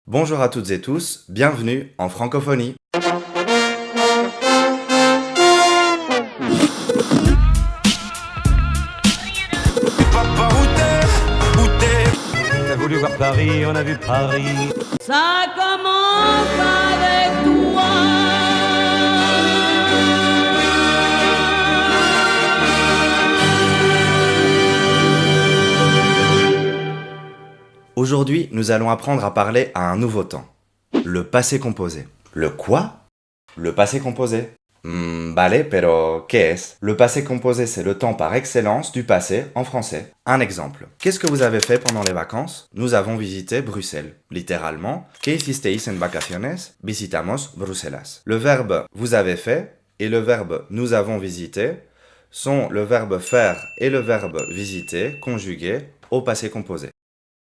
Bonjour à toutes et tous, bienvenue en francophonie. Papa, où t'es? On a voulu voir Paris, on a vu Paris. Ça commence avec toi. Aujourd'hui, nous allons apprendre à parler à un nouveau temps. Le passé composé. Le quoi? Le passé composé. Vale, pero ¿qué es? Le passé composé, c'est le temps par excellence du passé en français. Un exemple. Qu'est-ce que vous avez fait pendant les vacances? Nous avons visité Bruxelles. Littéralement, ¿qué hicisteis en vacaciones? Visitamos Bruselas. Le verbe vous avez fait et le verbe nous avons visité sont le verbe faire et le verbe visiter conjugués au passé composé.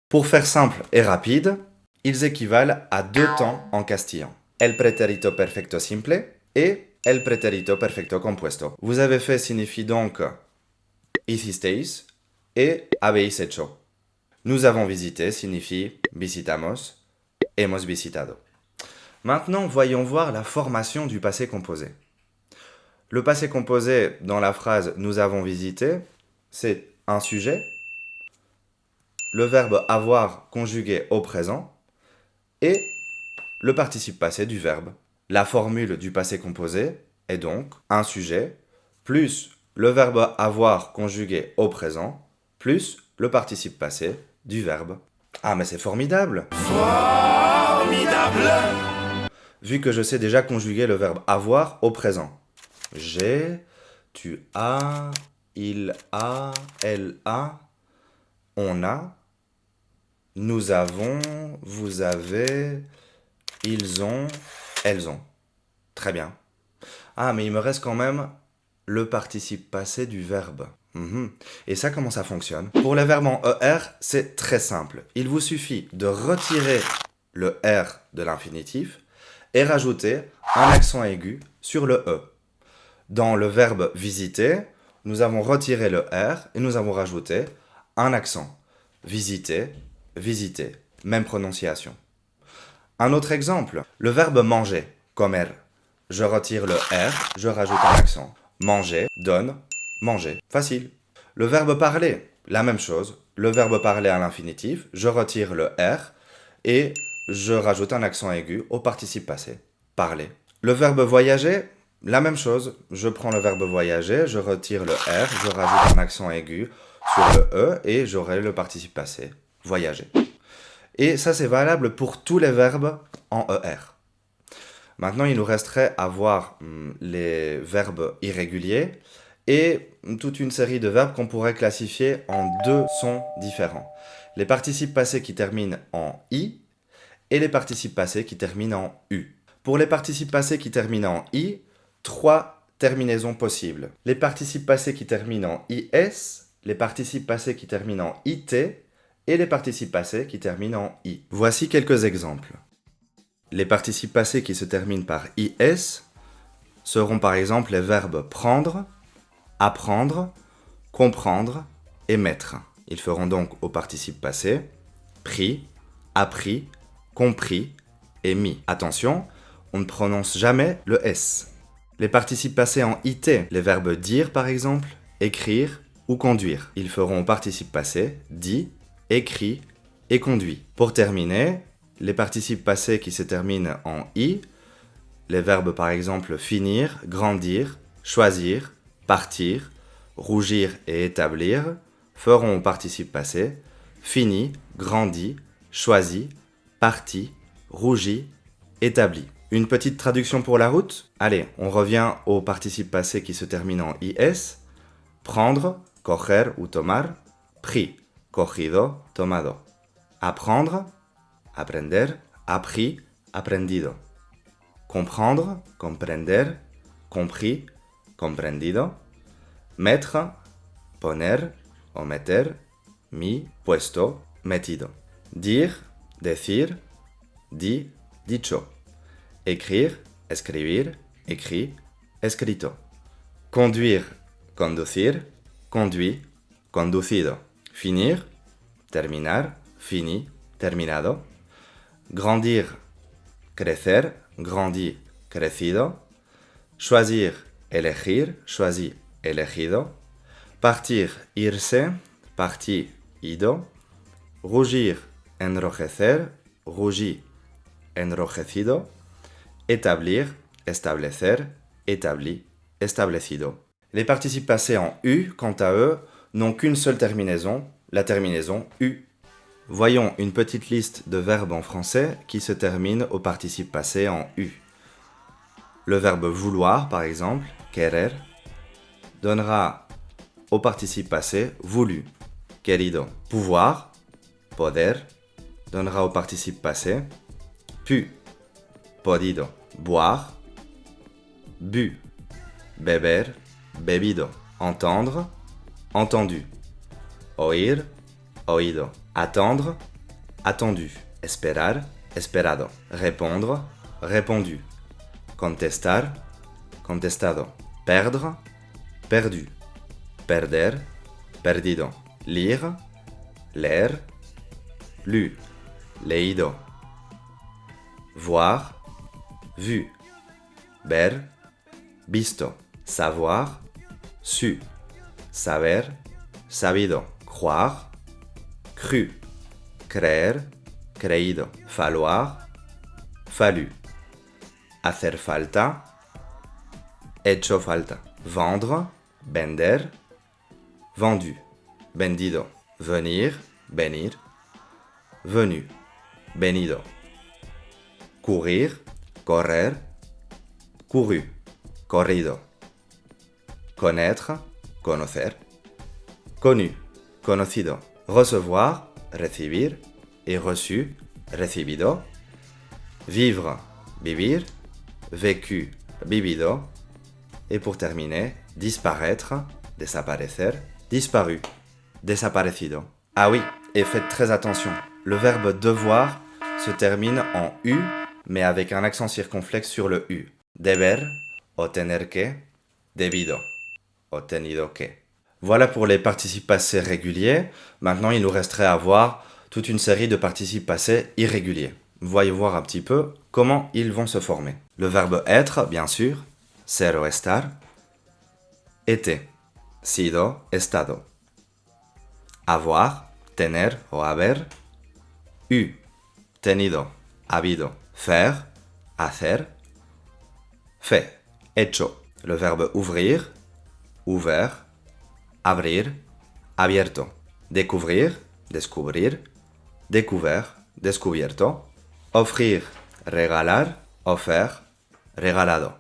Pour faire simple et rapide, ils équivalent à deux temps en castillan. El pretérito perfecto simple et el pretérito perfecto compuesto. Vous avez fait signifie donc hicisteis et habéis hecho. Nous avons visité signifie visitamos, hemos visitado. Maintenant, voyons voir la formation du passé composé. Le passé composé dans la phrase nous avons visité, c'est un sujet, le verbe avoir conjugué au présent et le participe passé du verbe. La formule du passé composé est donc un sujet plus le verbe avoir conjugué au présent plus le participe passé du verbe. Ah mais c'est formidable! Formidable! Vu que je sais déjà conjuguer le verbe avoir au présent. J'ai, tu as, il a, elle a, on a, nous avons, vous avez, ils ont, elles ont. Très bien. Ah, mais il me reste quand même le participe passé du verbe. Et ça, comment ça fonctionne? Pour le verbe en ER, c'est très simple. Il vous suffit de retirer le R de l'infinitif et rajouter un accent aigu sur le E. Dans le verbe visiter, nous avons retiré le R et nous avons rajouté un accent. Visiter, visiter. Même prononciation. Un autre exemple, le verbe manger, comer. Je retire le R, je rajoute un accent. Manger, donne, manger. Facile. Le verbe parler, la même chose. Le verbe parler à l'infinitif, je retire le R et je rajoute un accent aigu au participe passé. Parler. Le verbe voyager, la même chose. Je prends le verbe voyager, je retire le R, je rajoute un accent aigu sur le E et j'aurai le participe passé. Voyager. Et ça, c'est valable pour tous les verbes en ER. Maintenant, il nous resterait à voir les verbes irréguliers et toute une série de verbes qu'on pourrait classifier en deux sons différents. Les participes passés qui terminent en I et les participes passés qui terminent en U. Pour les participes passés qui terminent en I, trois terminaisons possibles. Les participes passés qui terminent en IS, les participes passés qui terminent en IT et les participes passés qui terminent en I. Voici quelques exemples. Les participes passés qui se terminent par IS seront par exemple les verbes prendre, apprendre, comprendre et mettre. Ils feront donc au participe passé pris, appris, compris et mis. Attention, on ne prononce jamais le S. Les participes passés en IT, les verbes dire par exemple, écrire ou conduire. Ils feront au participe passé dit, écrit et conduit. Pour terminer, les participes passés qui se terminent en I, les verbes par exemple finir, grandir, choisir, partir, rougir et établir, feront au participe passé fini, grandi, choisi, parti, rougi, établi. Une petite traduction pour la route? Allez, on revient au participe passé qui se termine en IS. Prendre, coger ou tomar, pris, cogido, tomado. Apprendre, aprender, appris, aprendido. Comprendre, comprender, compris, comprendido. Mettre, poner o meter, mi, puesto, metido. Dire, decir, di, dicho. Écrire, escribir, écrit, escrito. Conduire, conducir, conduit, conducido. Finir, terminar, fini, terminado. Grandir, crecer, grandi, crecido. Choisir, elegir, choisi, elegido. Partir, irse, parti, ido. Rougir, enrojecer, rougi, enrojecido. Établir, establecer, établi, establecido. Les participes passés en U, quant à eux, n'ont qu'une seule terminaison, la terminaison U. Voyons une petite liste de verbes en français qui se terminent au participe passé en U. Le verbe vouloir, par exemple, querer, donnera au participe passé voulu, querido. Pouvoir, poder, donnera au participe passé pu, podido. Boire, bu, beber, bebido. Entendre, entendu. Oír, oído. Attendre, attendu. Esperar, esperado. Répondre, répondu. Contestar, contestado. Perdre, perdu. Perder, perdido. Lire, leer, lu, leído. Voir, vu. Ver, visto. Savoir, su. Saber, sabido. Croire, cru. Creer, creído. Falloir, fallu. Hacer falta, hecho falta. Vendre, vender, vendu. Vendido. Venir, venir. Venu, venido. Courir, correr, couru, corrido. Connaître, conocer. Connu, conocido. Recevoir, recibir. Et reçu, recibido. Vivre, vivir. Vécu, vivido. Et pour terminer, disparaître, desaparecer. Disparu, desaparecido. Ah oui, et faites très attention. Le verbe devoir se termine en U, mais avec un accent circonflexe sur le U. Deber, o tener que, debido, o tenido que. Voilà pour les participes passés réguliers. Maintenant, il nous resterait à voir toute une série de participes passés irréguliers. Voyons voir un petit peu comment ils vont se former. Le verbe être, bien sûr, ser o estar. Été, sido, estado. Avoir, tener o haber. Eu, tenido, habido. Faire, hacer. Fait, hecho. Le verbe ouvrir, ouvert. Abrir, abierto. Découvrir, descubrir. Découvert, descubierto. Offrir, regalar. Offer, regalado.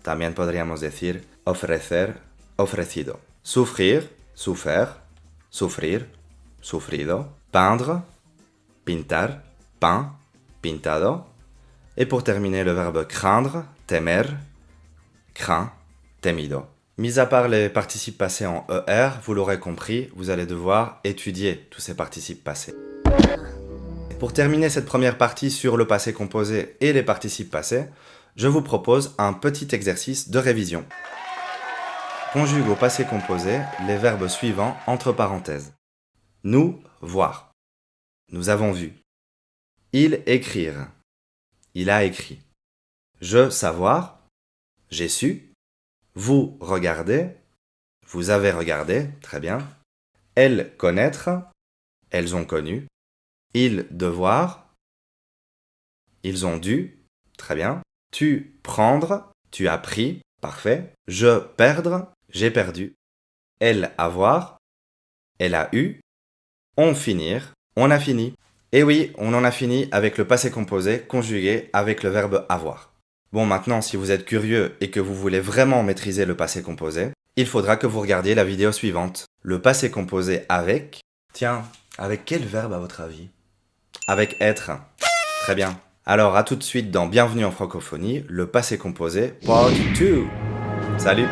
También podríamos decir ofrecer, ofrecido. Sufrir, souffert. Sufrir, sufrido. Peindre, pintar. Peint, pintado. Et pour terminer, le verbe craindre, temer. Craint, temido. Mis à part les participes passés en ER, vous l'aurez compris, vous allez devoir étudier tous ces participes passés. Pour terminer cette première partie sur le passé composé et les participes passés, je vous propose un petit exercice de révision. Conjugue au passé composé les verbes suivants entre parenthèses. Nous, voir. Nous avons vu. Il, écrire. Il a écrit. Je, savoir. J'ai su. Vous, regardez. Vous avez regardé. Très bien. Elles, connaître. Elles ont connu. Ils, devoir. Ils ont dû. Très bien. Tu, prendre. Tu as pris. Parfait. Je, perdre. J'ai perdu. Elle, avoir. Elle a eu. On, finir. On a fini. Et oui, on en a fini avec le passé composé conjugué avec le verbe avoir. Bon, maintenant, si vous êtes curieux et que vous voulez vraiment maîtriser le passé composé, il faudra que vous regardiez la vidéo suivante. Le passé composé avec... Tiens, avec quel verbe à votre avis? Avec être. Très bien. Alors, à tout de suite dans Bienvenue en francophonie, le passé composé, part 2. Salut!